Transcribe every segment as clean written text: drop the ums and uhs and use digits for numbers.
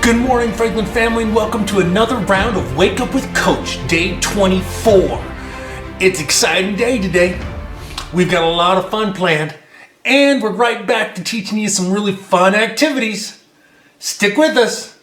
Good morning, Franklin family, and welcome to another round of Wake Up with Coach, day 24. It's an exciting day today. We've got a lot of fun planned, and we're right back to teaching you some really fun activities. Stick with us.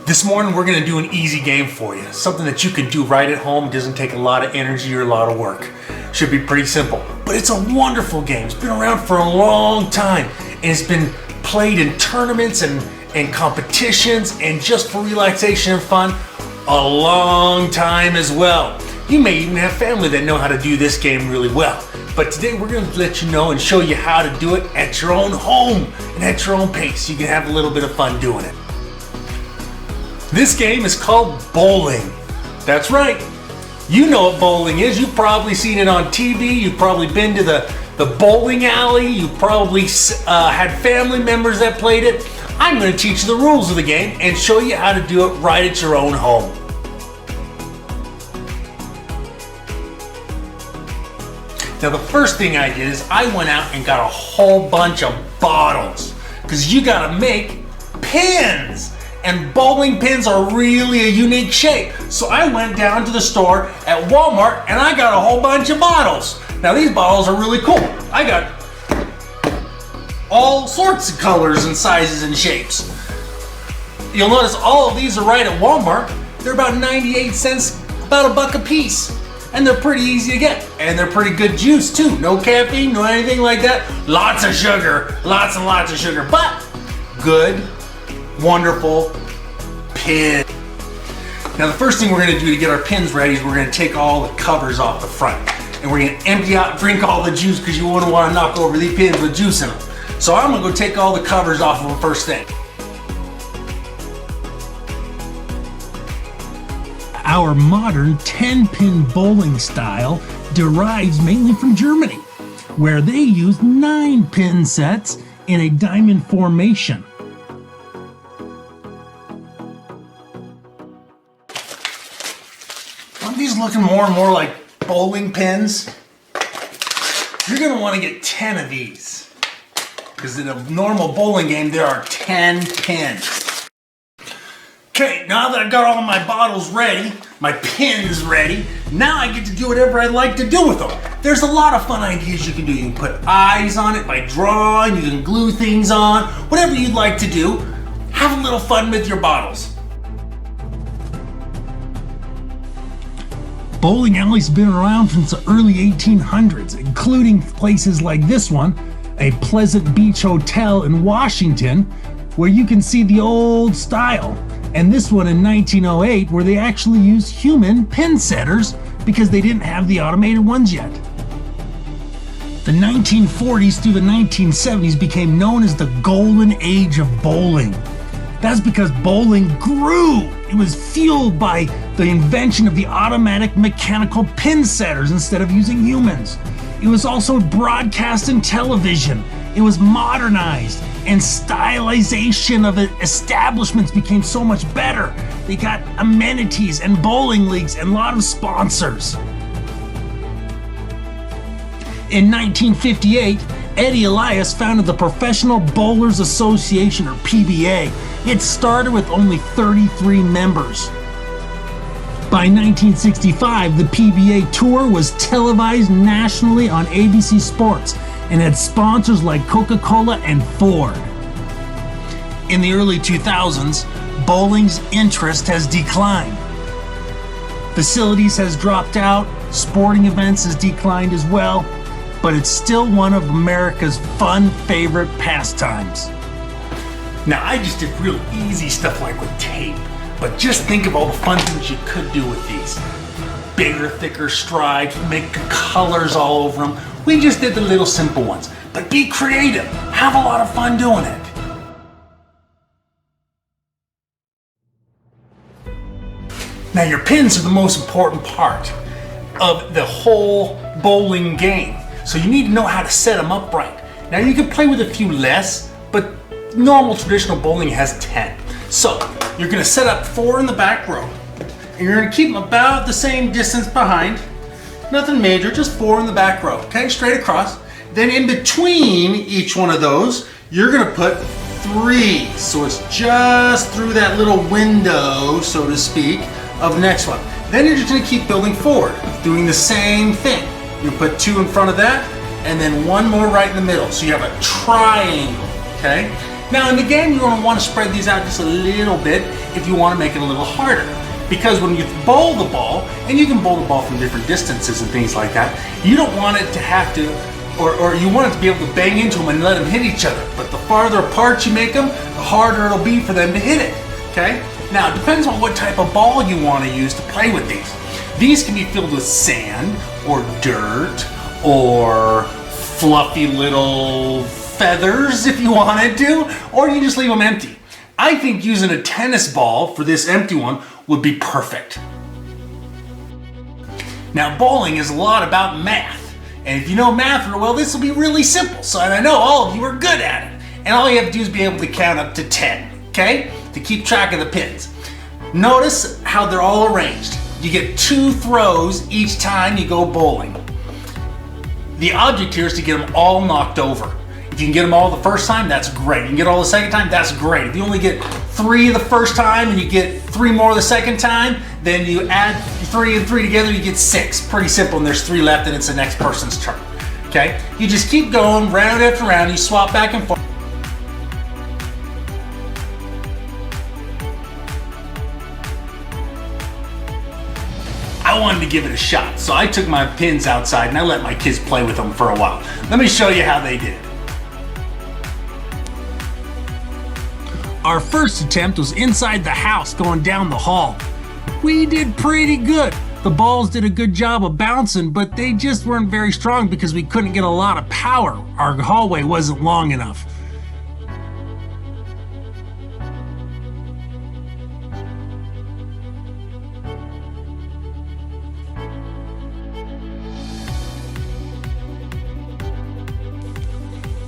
This morning, we're going to do an easy game for you. Something that you can do right at home. It doesn't take a lot of energy or a lot of work. Should be pretty simple. But it's a wonderful game. It's been around for a long time. And it's been played in tournaments and competitions and just for relaxation and fun a long time as well. You may even have family that know how to do this game really well. But today we're going to let you know and show you how to do it at your own home and at your own pace. You can have a little bit of fun doing it. This game is called bowling. That's right. You know what bowling is. You've probably seen it on TV. You've probably been to the bowling alley. You've probably had family members that played it. I'm going to teach you the rules of the game and show you how to do it right at your own home. Now the first thing I did is I went out and got a whole bunch of bottles because you got to make pins. And bowling pins are really a unique shape. So I went down to the store at Walmart and I got a whole bunch of bottles. Now these bottles are really cool. I got all sorts of colors and sizes and shapes. You'll notice all of these are right at Walmart. They're about 98 cents, about $1 a piece. And they're pretty easy to get. And they're pretty good juice too. No caffeine, no anything like that. Lots of sugar, lots and lots of sugar, but good, wonderful pin. Now the first thing we're going to do to get our pins ready is we're going to take all the covers off the front. And we're going to empty out, drink all the juice because you wouldn't want to knock over these pins with juice in them. So I'm going to go take all the covers off of them first thing. Our modern 10-pin bowling style derives mainly from Germany, where they use 9-pin sets in a diamond formation. Aren't these looking more and more like bowling pins? You're going to want to get 10 of these because in a normal bowling game there are 10 pins. Okay, now that I've got all my bottles ready, my pins ready, now I get to do whatever I'd like to do with them. There's a lot of fun ideas you can do. You can put eyes on it by drawing, you can glue things on, whatever you'd like to do. Have a little fun with your bottles. Bowling alleys have been around since the early 1800s, including places like this one, a Pleasant Beach Hotel in Washington, where you can see the old style. And this one in 1908, where they actually used human pin setters because they didn't have the automated ones yet. The 1940s through the 1970s became known as the golden age of bowling. That's because bowling grew. It was fueled by the invention of the automatic mechanical pin setters instead of using humans. It was also broadcast in television. It was modernized, and stylization of establishments became so much better. They got amenities and bowling leagues and a lot of sponsors. In 1958, Eddie Elias founded the Professional Bowlers Association, or PBA. It started with only 33 members. By 1965, the PBA Tour was televised nationally on ABC Sports and had sponsors like Coca-Cola and Ford. In the early 2000s, bowling's interest has declined. Facilities has dropped out, sporting events has declined as well, but it's still one of America's fun favorite pastimes. Now I just did real easy stuff like with tape, but just think of all the fun things you could do with these. Bigger, thicker stripes, make colors all over them. We just did the little simple ones, but be creative. Have a lot of fun doing it. Now your pins are the most important part of the whole bowling game. So you need to know how to set them up right. Now you can play with a few less, but normal traditional bowling has 10. So you're gonna set up 4 in the back row, and you're gonna keep them about the same distance behind. Nothing major, just 4 in the back row, okay, straight across. Then in between each one of those, you're gonna put 3. So it's just through that little window, so to speak, of the next one. Then you're just gonna keep building forward, doing the same thing. You put 2 in front of that, and then 1 more right in the middle. So you have a triangle, okay? Now in the game, you're gonna wanna spread these out just a little bit if you wanna make it a little harder. Because when you bowl the ball, and you can bowl the ball from different distances and things like that, you don't want it to have to, or you want it to be able to bang into them and let them hit each other. But the farther apart you make them, the harder it'll be for them to hit it, okay? Now, it depends on what type of ball you want to use to play with these. These can be filled with sand, or dirt, or fluffy little feathers if you wanted to, or you just leave them empty. I think using a tennis ball for this empty one would be perfect. Now, bowling is a lot about math. And if you know math real well, this will be really simple. So, and I know all of you are good at it. And all you have to do is be able to count up to 10, okay? To keep track of the pins. Notice how they're all arranged. You get 2 throws each time you go bowling. The object here is to get them all knocked over. If you can get them all the first time, that's great. You can get all the second time, that's great. If you only get 3 the first time and you get 3 more the second time, then you add 3 and 3 together, you get 6. Pretty simple, and there's 3 left and it's the next person's turn. Okay? You just keep going round after round, you swap back and forth. I wanted to give it a shot, so I took my pins outside and I let my kids play with them for a while. Let me show you how they did. Our first attempt was inside the house going down the hall. We did pretty good. The balls did a good job of bouncing, but they just weren't very strong because we couldn't get a lot of power. Our hallway wasn't long enough.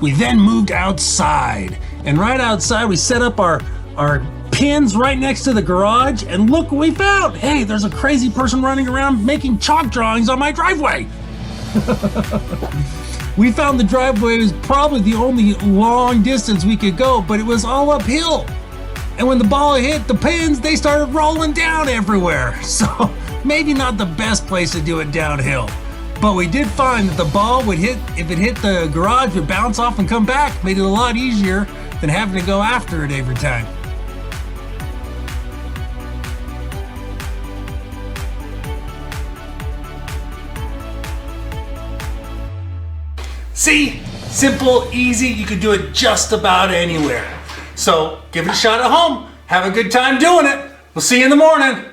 We then moved outside, and right outside we set up our pins right next to the garage, and look what we found. Hey, there's a crazy person running around making chalk drawings on my driveway. We found the driveway was probably the only long distance we could go, but it was all uphill. And when the ball hit the pins, they started rolling down everywhere. So maybe not the best place to do it downhill. But we did find that the ball would hit, if it hit the garage, would bounce off and come back. Made it a lot easier than having to go after it every time. See? Simple, easy, you could do it just about anywhere. So give it a shot at home. Have a good time doing it. We'll see you in the morning.